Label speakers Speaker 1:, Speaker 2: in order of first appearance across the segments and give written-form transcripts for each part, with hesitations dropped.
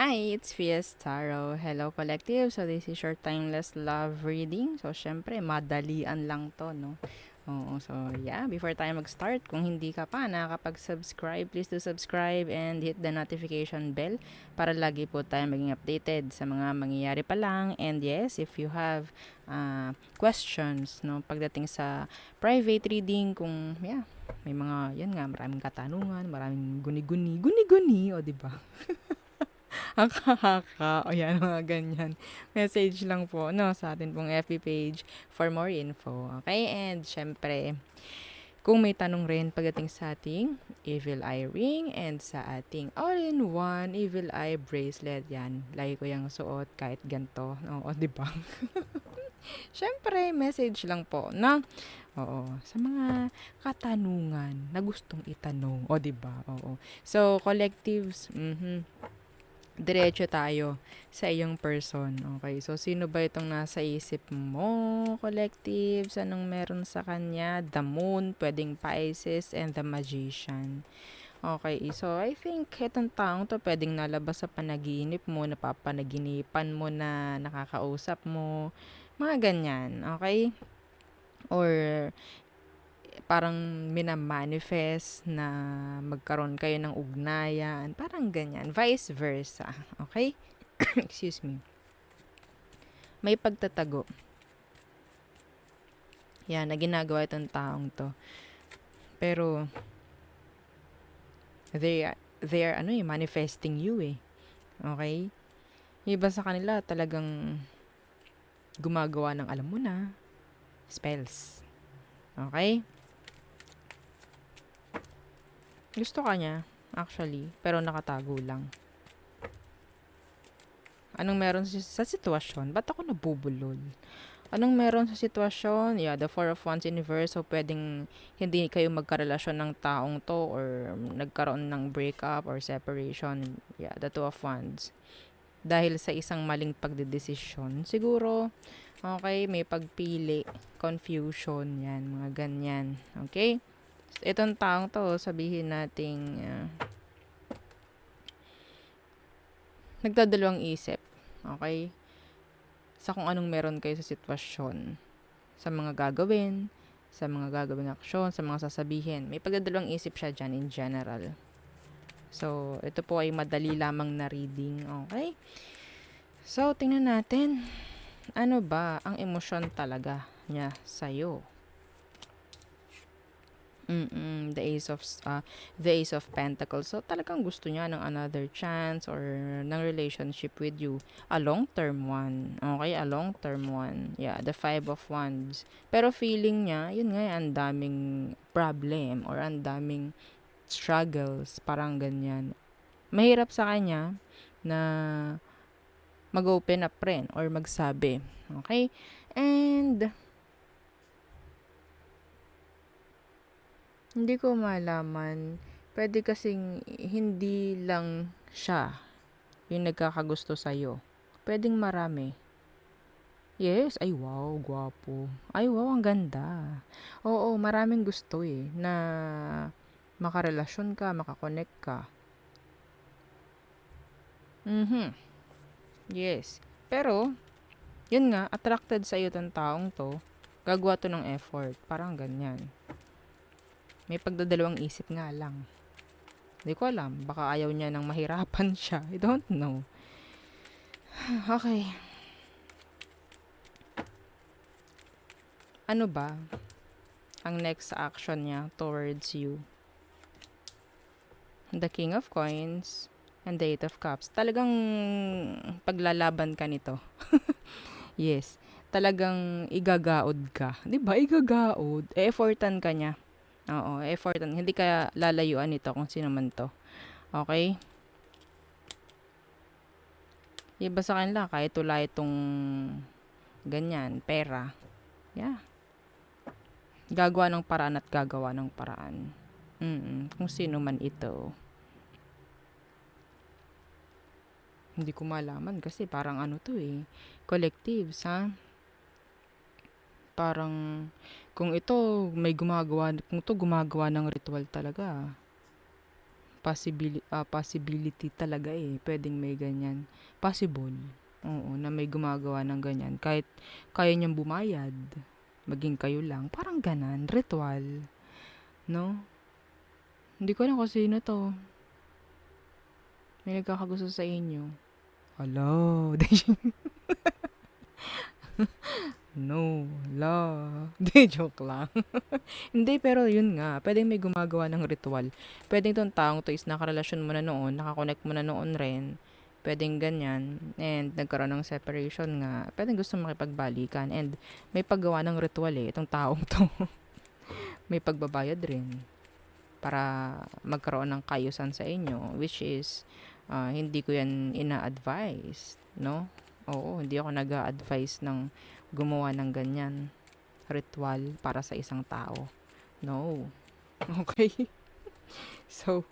Speaker 1: Hi, it's Fies Taro. Hello, collective. So, this is your timeless love reading. So, syempre, madalian lang to, no? Oo, so, yeah, before tayo mag-start, kung hindi ka pa nakakapag-subscribe, please do subscribe and hit the notification bell para lagi po tayo maging updated sa mga mangyayari pa lang. And yes, if you have questions, no, pagdating sa private reading, kung, yeah, may mga, yan nga, maraming katanungan, maraming guni-guni, o, di ba? Haka-haka, o yan, mga ganyan. Message lang po, no, sa atin pong FB page for more info. Okay, and syempre, kung may tanong rin pagdating sa ating Evil Eye Ring and sa ating all-in-one Evil Eye Bracelet, yan, lagi ko yung suot kahit ganito. Oo, di ba? Syempre, message lang po, no? Oo, sa mga katanungan na gustong itanong, o di ba? Oo. So, collectives, diretso tayo sa iyong person. Okay, so sino ba itong nasa isip mo, collectives? Anong meron sa kanya? The Moon, pwedeng Pisces, and the Magician. Okay, so I think itong taong to pwedeng nalabas sa panaginip mo, napapanaginipan mo na nakakausap mo, mga ganyan, okay? Or parang minamanifest na magkaroon kayo ng ugnayan, parang ganyan, vice versa, okay? Excuse me. May pagtatago. Yan, na ginagawa itong taong to. Pero, they are manifesting you eh. Okay? Yung iba sa kanila talagang gumagawa ng alam mo na, spells. Okay? Gusto ka niya, actually, pero nakatago lang. Anong meron sa sitwasyon? Ba't ako nabubulol? Anong meron sa sitwasyon? Yeah, the Four of Wands universe. So, pwedeng hindi kayo magkarelasyon ng taong to or nagkaroon ng breakup or separation. Yeah, the Two of Wands. Dahil sa isang maling pagdedesisyon. Siguro, okay, may pagpili, confusion, yan, mga ganyan. Okay? Itong taong to, sabihin nating nagdadalawang isip. Okay? Sa kung anong meron kayo sa sitwasyon. Sa mga gagawin, sa mga gagawing aksyon, sa mga sasabihin. May pagdadalawang isip siya dyan in general. So, ito po ay madali lamang na reading. Okay? So, tingnan natin. Ano ba ang emosyon talaga niya sa'yo? The Ace of Pentacles. So, talagang gusto niya ng another chance or ng relationship with you. A long-term one. Okay, a long-term one. Yeah, the Five of Wands. Pero feeling niya, yun nga, ang daming problem or ang daming struggles. Parang ganyan. Mahirap sa kanya na mag-open up rin or magsabi. Okay? And hindi ko malaman. Pwede kasing hindi lang siya yung nagkakagusto sa'yo. Pwedeng marami. Yes, ay wow, gwapo. Ay wow, ang ganda. Oo, maraming gusto eh, na makarelasyon ka, makakonect ka. Yes. Pero, yun nga, attracted sa'yo tong taong to, gagawa to ng effort. Parang ganyan. May pagdadalawang isip nga lang. Hindi ko alam. Baka ayaw niya nang mahirapan siya. I don't know. Okay. Ano ba ang next action niya towards you? The King of Coins and the Eight of Cups. Talagang paglalaban ka nito. Yes. Talagang igagaod ka. Di ba? Igagaod. Effortan ka niya. Oo, effortan. Hindi ka lalayuan nito kung sino man to. Okay? Iba sa kanila, kahit wala itong ganyan, pera. Yeah. Gagawa ng paraan at gagawa ng paraan. Kung sino man ito. Hindi ko malaman kasi parang ano to eh. Collectives, ha? Parang, kung ito, may gumagawa, kung to gumagawa ng ritual talaga. possibility talaga eh. Pwedeng may ganyan. Possible. Oo, na may gumagawa ng ganyan. Kahit kaya niyang bumayad, maging kayo lang. Parang ganan. Ritual. No? Hindi ko alam kung sino to. May nagkakagusto sa inyo. Hello. No, la. Hindi, joke lang. Hindi, pero yun nga. Pwedeng may gumagawa ng ritual. Pwedeng itong taong to is nakarelasyon mo na noon, nakakonect mo na noon rin. Pwedeng ganyan. And nagkaroon ng separation nga. Pwedeng gusto makipagbalikan. And may paggawa ng ritual eh. Itong taong to. May pagbabayad rin. Para magkaroon ng kayusan sa inyo. Which is, hindi ko yan ina-advise. No? Oo, hindi ako nag-a-advise ng gumawa ng ganyan ritual para sa isang tao. No. Okay? So,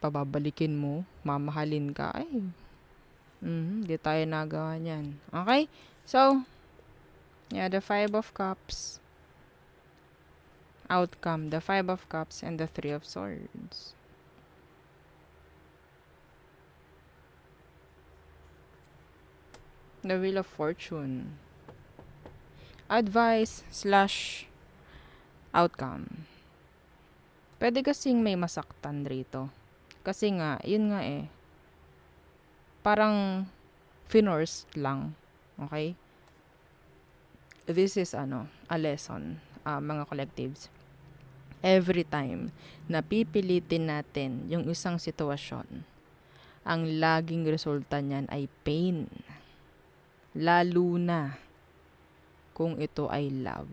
Speaker 1: pababalikin mo, mamahalin ka, ay, di tayo nagawa niyan. Okay? So, yeah, the Five of Cups. Outcome, the Five of Cups and the Three of Swords. The Wheel of Fortune. Advice / outcome. Pwede kasing may masaktan rito. Kasi nga, yun nga eh. Parang finorced lang. Okay? This is a lesson, mga collectives. Every time na pipilitin natin yung isang sitwasyon, ang laging resulta niyan ay pain. Lalo na kung ito ay love.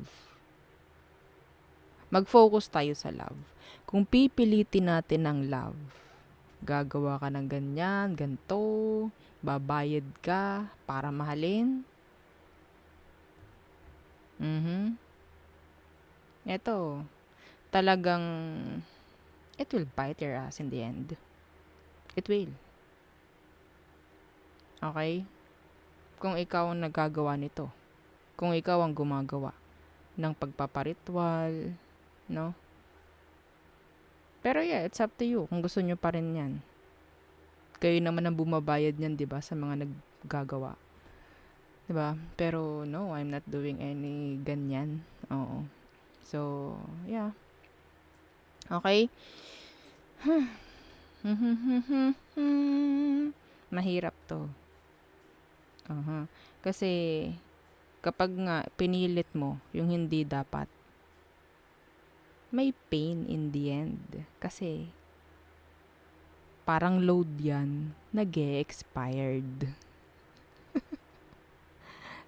Speaker 1: Mag-focus tayo sa love. Kung pipilitin natin ang love, gagawa ka ng ganyan, ganito, babayad ka para mahalin. Ito, talagang it will bite your ass in the end. It will. Okay? Kung ikaw ang nagagawa nito. Kung ikaw ang gumagawa ng pagpaparitwal, no? Pero yeah, it's up to you kung gusto nyo pa rin yan. Kayo naman ang bumabayad niyan, 'di ba, sa mga naggagawa. 'Di ba? Pero no, I'm not doing any ganyan. Oo. So, yeah. Okay? Mahirap 'to. Kasi kapag nga pinilit mo yung hindi dapat, may pain in the end. Kasi parang load yan, nag-e-expired.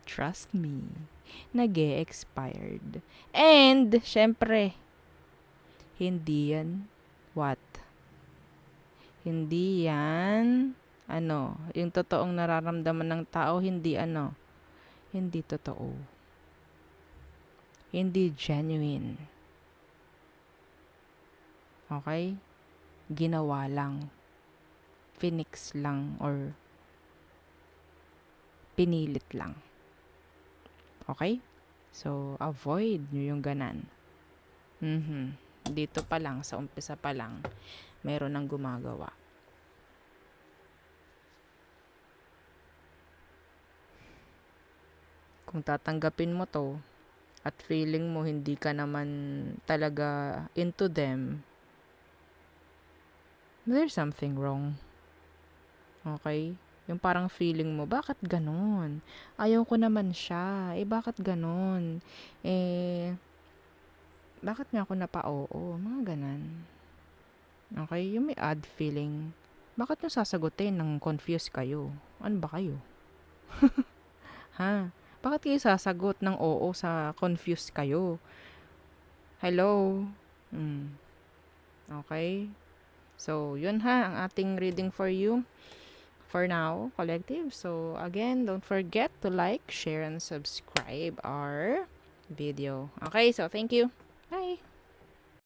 Speaker 1: Trust me, nag-e-expired. And, syempre, hindi yan, what? Hindi yan, yung totoong nararamdaman ng tao, hindi hindi totoo. Hindi genuine. Okay? Ginawa lang. Phoenix lang or pinilit lang. Okay? So, avoid nyo yung ganan. Dito pa lang, sa umpisa pa lang, meron ng gumagawa. Kung tatanggapin mo to, at feeling mo hindi ka naman talaga into them, there's something wrong. Okay? Yung parang feeling mo, bakit ganon? Ayaw ko naman siya. Bakit ganon? Bakit nga ako napa-oo? Mga ganan. Okay? Yung may odd feeling. Bakit nyo sasagutin nang confused kayo? Ano ba kayo? Ha? Bakit kayo sasagot ng oo sa confused kayo? Hello? Okay? So, yun ha, ang ating reading for you. For now, collective. So, again, don't forget to like, share, and subscribe our video. Okay, so thank you. Bye!